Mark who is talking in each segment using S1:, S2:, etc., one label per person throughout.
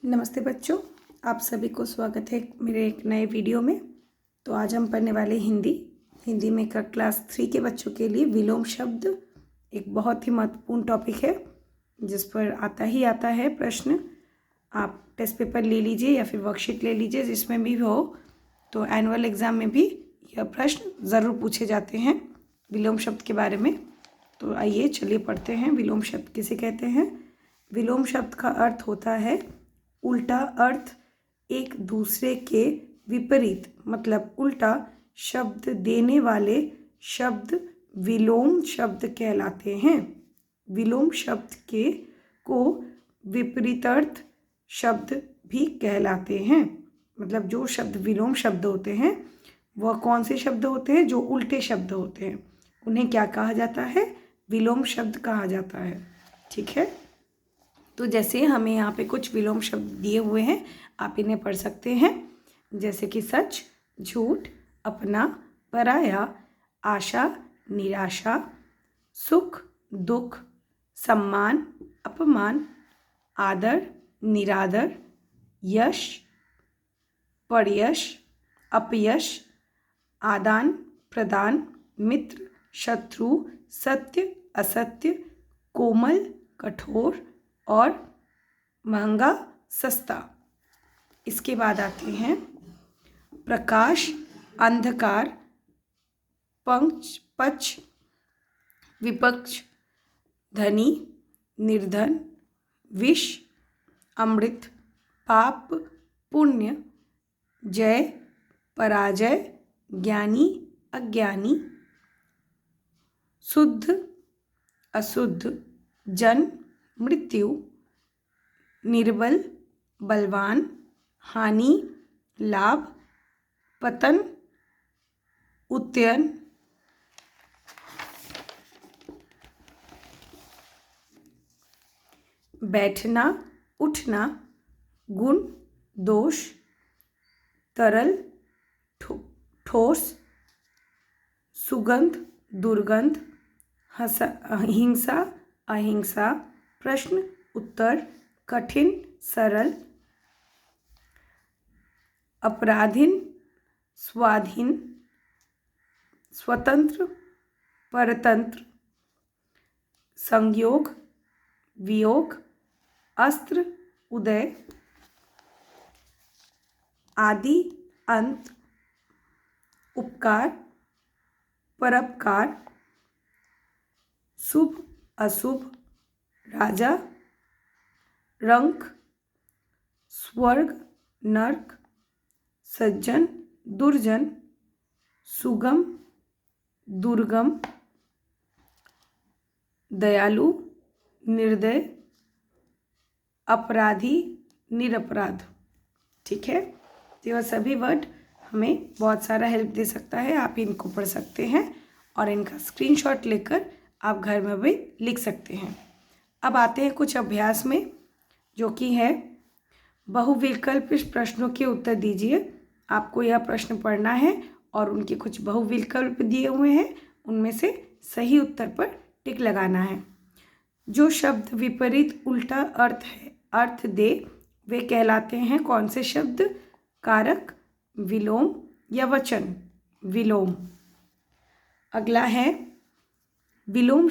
S1: नमस्ते बच्चों, आप सभी को स्वागत है मेरे एक नए वीडियो में। तो आज हम पढ़ने वाले हिंदी में क्लास 3 के बच्चों के लिए विलोम शब्द एक बहुत ही महत्वपूर्ण टॉपिक है जिस पर आता है प्रश्न। आप टेस्ट पेपर ले लीजिए या फिर वर्कशीट ले लीजिए, जिसमें भी हो तो एनुअल एग्ज़ाम में भी यह प्रश्न ज़रूर पूछे जाते हैं विलोम शब्द के बारे में। तो आइए चलिए पढ़ते हैं। विलोम शब्द किसे कहते हैं? विलोम शब्द का अर्थ होता है उल्टा अर्थ, एक दूसरे के विपरीत, मतलब उल्टा शब्द देने वाले शब्द विलोम शब्द कहलाते हैं। विलोम शब्द को विपरीतार्थ शब्द भी कहलाते हैं। मतलब जो शब्द विलोम शब्द होते हैं वह कौन से शब्द होते हैं? जो उल्टे शब्द होते हैं उन्हें क्या कहा जाता है? विलोम शब्द कहा जाता है। ठीक है, तो जैसे हमें यहाँ पे कुछ विलोम शब्द दिए हुए हैं, आप इन्हें पढ़ सकते हैं। जैसे कि सच, झूठ, अपना, पराया, आशा, निराशा, सुख, दुख, सम्मान, अपमान, आदर, निरादर, यश, परयश, अपयश, आदान प्रदान, मित्र, शत्रु, सत्य, असत्य, कोमल, कठोर और महंगा, सस्ता। इसके बाद आते हैं प्रकाश, अंधकार, पक्ष, विपक्ष, धनी, निर्धन, विष, अमृत, पाप, पुण्य, जय, पराजय, ज्ञानी, अज्ञानी, शुद्ध, अशुद्ध, जन्म, मृत्यु, निर्बल, बलवान, हानि, लाभ, पतन, उत्तयन, बैठना, उठना, गुण, दोष, तरल, ठोस, सुगंध, दुर्गंध, हिंसा, अहिंसा, प्रश्न, उत्तर, कठिन, सरल, अपराधीन, स्वाधीन, स्वतंत्र, परतंत्र, संयोग, वियोग, अस्त्र, उदय, आदि, अंत, उपकार, परोपकार, शुभ, अशुभ, राजा, रंक, स्वर्ग, नरक, सज्जन, दुर्जन, सुगम, दुर्गम, दयालु, निर्दय, अपराधी, निरपराध। ठीक है, तो यह सभी वर्ड हमें बहुत सारा हेल्प दे सकता है। आप इनको पढ़ सकते हैं और इनका स्क्रीनशॉट लेकर आप घर में भी लिख सकते हैं। अब आते हैं कुछ अभ्यास में, जो कि है बहुविकल्पित प्रश्नों के उत्तर दीजिए। आपको यह प्रश्न पढ़ना है और उनके कुछ बहुविकल्प दिए हुए हैं, उनमें से सही उत्तर पर टिक लगाना है। जो शब्द विपरीत उल्टा अर्थ दे वे कहलाते हैं कौन से शब्द? कारक, विलोम या वचन? विलोम। अगला है विलोम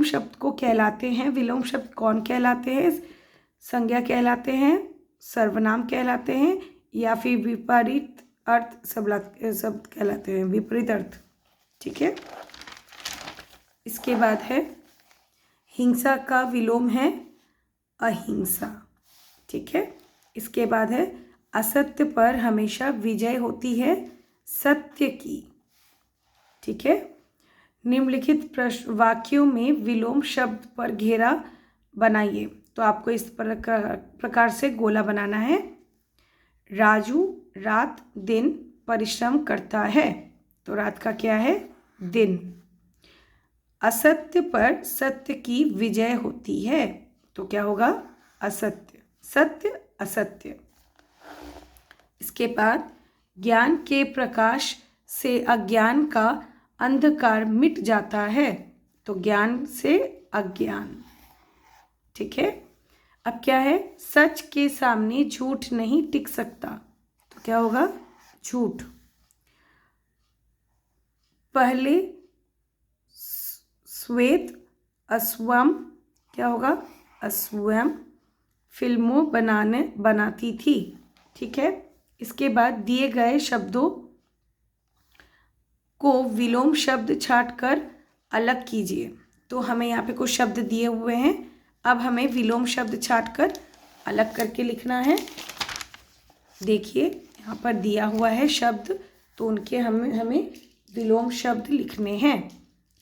S1: शब्द को कहलाते हैं। विलोम शब्द कौन कहलाते हैं? संज्ञा कहलाते हैं, सर्वनाम कहलाते हैं या फिर विपरीत अर्थ शब्द कहलाते हैं, विपरीत अर्थ। ठीक है, इसके बाद है हिंसा का विलोम है अहिंसा। ठीक है, इसके बाद है असत्य पर हमेशा विजय होती है सत्य की। ठीक है, निम्नलिखित वाक्यों में विलोम शब्द पर घेरा बनाइए। तो आपको इस प्रकार से गोला बनाना है। राजू रात दिन परिश्रम करता है, तो रात का क्या है? दिन। असत्य पर सत्य की विजय होती है, तो क्या होगा? असत्य। सत्य, असत्य। इसके बाद ज्ञान के प्रकाश से अज्ञान का अंधकार मिट जाता है, तो ज्ञान से अज्ञान। ठीक है, अब क्या है, सच के सामने झूठ नहीं टिक सकता, तो क्या होगा, झूठ। पहले श्वेत अस्वम, क्या होगा, अस्वम फिल्मों बनाती थी। ठीक है, इसके बाद दिए गए शब्दों को विलोम शब्द छांट कर अलग कीजिए। तो हमें यहाँ पे कुछ शब्द दिए हुए हैं, अब हमें विलोम शब्द छांट कर अलग करके लिखना है। देखिए यहाँ पर दिया हुआ है शब्द, तो उनके हमें विलोम शब्द लिखने हैं।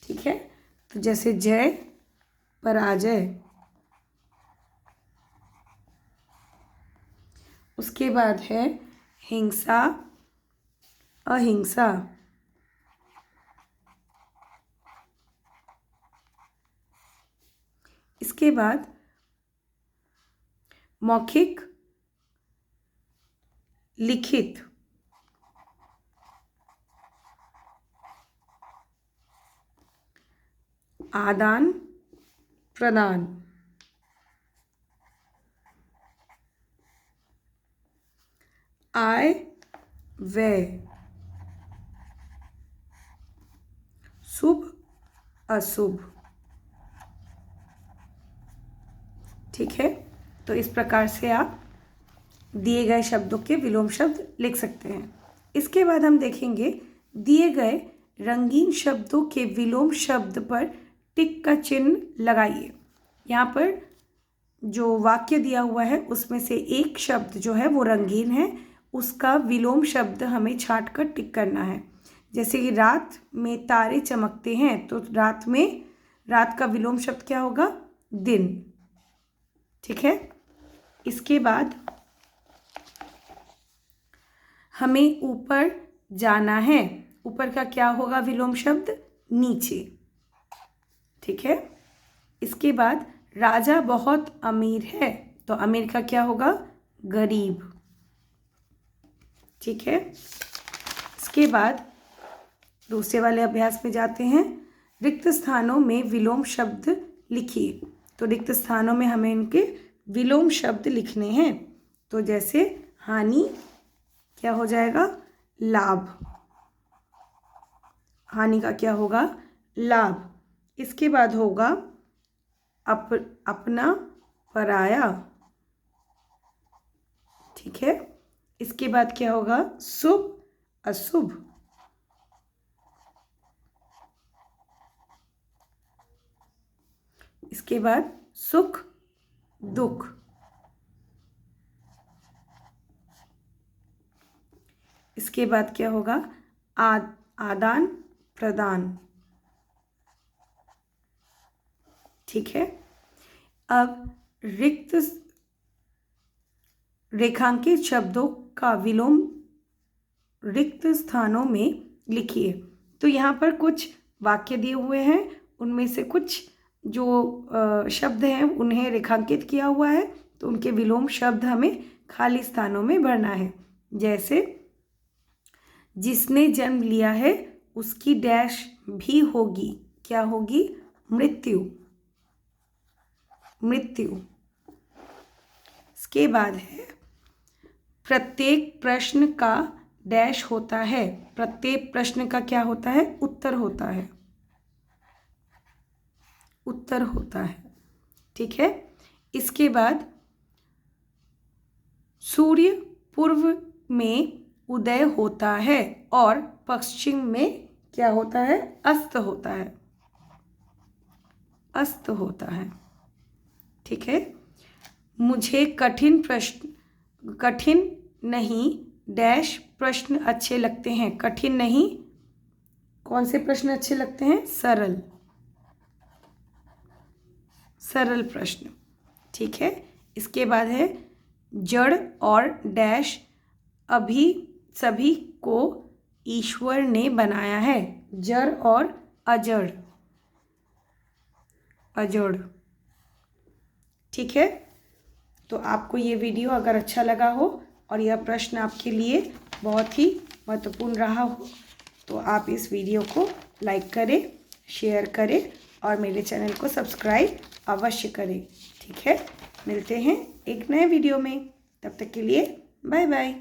S1: ठीक है, तो जैसे जय, पराजय। उसके बाद है हिंसा, अहिंसा। इसके बाद मौखिक, लिखित। आदान प्रदान। आय व्यय। शुभ अशुभ। ठीक है, तो इस प्रकार से आप दिए गए शब्दों के विलोम शब्द लिख सकते हैं। इसके बाद हम देखेंगे दिए गए रंगीन शब्दों के विलोम शब्द पर टिक का चिन्ह लगाइए। यहाँ पर जो वाक्य दिया हुआ है उसमें से एक शब्द जो है वो रंगीन है, उसका विलोम शब्द हमें छांट कर टिक करना है। जैसे कि रात में तारे चमकते हैं, तो रात का विलोम शब्द क्या होगा, दिन। ठीक है, इसके बाद हमें ऊपर जाना है, ऊपर का क्या होगा विलोम शब्द, नीचे। ठीक है, इसके बाद राजा बहुत अमीर है, तो अमीर का क्या होगा, गरीब। ठीक है, इसके बाद दूसरे वाले अभ्यास में जाते हैं। रिक्त स्थानों में विलोम शब्द लिखिए। तो रिक्त स्थानों में हमें इनके विलोम शब्द लिखने हैं। तो जैसे हानि क्या हो जाएगा, लाभ। हानि का क्या होगा, लाभ। इसके बाद होगा अपना, पराया। ठीक है, इसके बाद क्या होगा, शुभ अशुभ। इसके बाद सुख दुख। इसके बाद क्या होगा, आदान प्रदान। ठीक है, अब रिक्त रेखांकित शब्दों का विलोम रिक्त स्थानों में लिखिए। तो यहाँ पर कुछ वाक्य दिए हुए हैं, उनमें से कुछ जो शब्द हैं उन्हें रेखांकित किया हुआ है, तो उनके विलोम शब्द हमें खाली स्थानों में भरना है। जैसे जिसने जन्म लिया है उसकी डैश भी होगी, क्या होगी, मृत्यु। मृत्यु। इसके बाद है प्रत्येक प्रश्न का डैश होता है। प्रत्येक प्रश्न का क्या होता है, उत्तर होता है। उत्तर होता है। ठीक है, इसके बाद सूर्य पूर्व में उदय होता है और पश्चिम में क्या होता है, अस्त होता है। अस्त होता है। ठीक है, मुझे कठिन नहीं डैश प्रश्न अच्छे लगते हैं। कठिन नहीं, कौन से प्रश्न अच्छे लगते हैं, सरल। सरल प्रश्न। ठीक है, इसके बाद है जड़ और डैश अभी सभी को ईश्वर ने बनाया है। जड़ और अजड़। अजड़। ठीक है, तो आपको ये वीडियो अगर अच्छा लगा हो और यह प्रश्न आपके लिए बहुत ही महत्वपूर्ण रहा हो, तो आप इस वीडियो को लाइक करें, शेयर करें और मेरे चैनल को सब्सक्राइब अवश्य करें। ठीक है, मिलते हैं एक नए वीडियो में, तब तक के लिए बाय बाय।